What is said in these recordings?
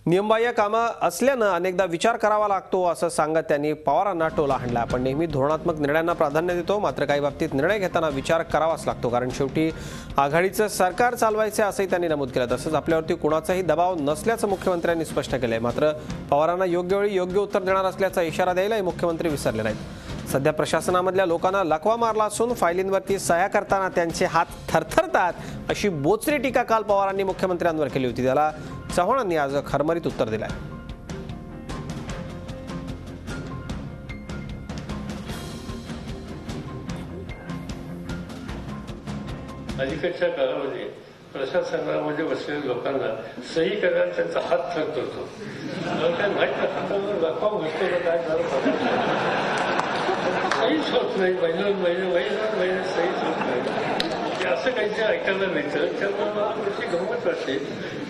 नियमबाह्य कामं असल्यानं अनेकदा विचार करावा लागतो असं सांगत त्यांनी पवारांना टोला हाणला। आपण नेहमी धोरणात्मक निर्णयांना प्राधान्य देतो, मात्र काही बाबतीत निर्णय घेताना विचार करावाच लागतो, कारण शेवटी आघाडीचं सरकार चालवायचं असंही त्यांनी नमूद केलं। तसंच आपल्यावरती कुणाचाही दबाव नसल्याचं मुख्यमंत्र्यांनी स्पष्ट केलंय। मात्र पवारांना योग्य वेळी योग्य उत्तर देणार असल्याचा इशारा द्यायलाही मुख्यमंत्री विसरले नाहीत। सध्या प्रशासनामधल्या लोकांना लकवा मारला असून फायलींवरती सह्या करताना त्यांचे हात थरथरतात अशी बोचरी टीका काल पवारांनी मुख्यमंत्र्यांवर केली होती। त्याला चव्हाणांनी आज खरमरीत उत्तर दिलंय। अलीकडच्या काळामध्ये प्रशासनामध्ये बसलेल्या लोकांना सही करायला त्यांचा हात थरथरतो। काय माहित नाही, हातावर लकवा बसतो का काय झालं, सहीच होत नाही, महिन्यावर सहीच होत नाही। असं काहीतरी ऐकायला मिळतं। त्यामुळे मला थोडीशी गंमत वाटते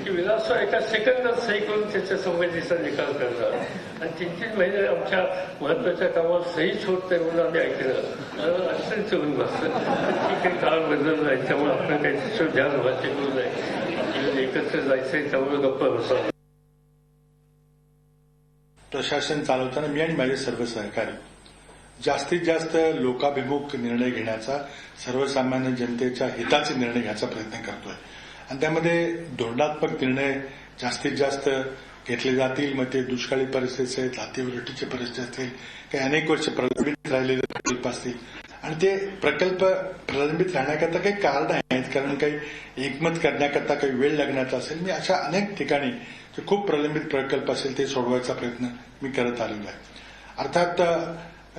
की विलासराव एका सेकंदात सही करून त्याच्या संबंधीचा निकाल करतात आणि 3-3 महिने आमच्या महत्वाच्या कामावर सहीच होत नाही म्हणून आम्ही ऐकलं। अडचणीचं होऊन बसतं। ठीक आहे, काळ बदलला आहे, त्यामुळे आपण काही त्याच्यावर ध्यान व्हायचे करू नये, एकत्र जायचंय, त्यामुळे गप्पा बसावं। प्रशासन चालवताना मी आणि माझे सर्व सहकारी जास्तीत जास्त लोकाभिमुख निर्णय घेण्याचा, सर्वसामान्य जनतेच्या हिताचे निर्णय घ्यायचा प्रयत्न करतोय आणि त्यामध्ये धोरणात्मक निर्णय जास्तीत जास्त घेतले जातील। मग ते दुष्काळी परिस्थिती असेल, अतिवृष्टीची परिस्थिती असेल, काही अनेक वर्ष प्रलंबित राहिलेले प्रकल्प असतील आणि ते प्रकल्प प्रलंबित राहण्याकरता काही कारण आहेत, कारण काही एकमत करण्याकरता काही वेळ लागण्याचा असेल। मी अशा अनेक ठिकाणी जे खूप प्रलंबित प्रकल्प असेल ते सोडवायचा प्रयत्न मी करत आलेलो आहे। अर्थात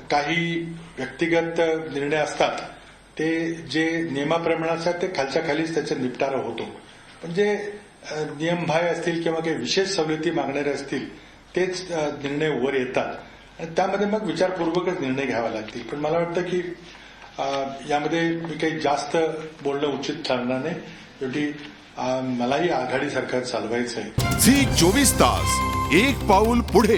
काही व्यक्तिगत निर्णय असतात ते जे नियमाप्रमाणे असतात ते खालच्या खालीच त्याचा निपटारा होतो, पण जे नियमबाह्य असतील किंवा काही विशेष सवलती मागणारे असतील तेच निर्णय वर येतात आणि त्यामध्ये मग विचारपूर्वकच निर्णय घ्यावा लागतील। पण मला वाटतं की यामध्ये मी काही जास्त बोलणं उचित ठरणार नाही, शेवटी मलाही आघाडी सरकार चालवायचं आहे। झी 24 तास एक पाऊल पुढे।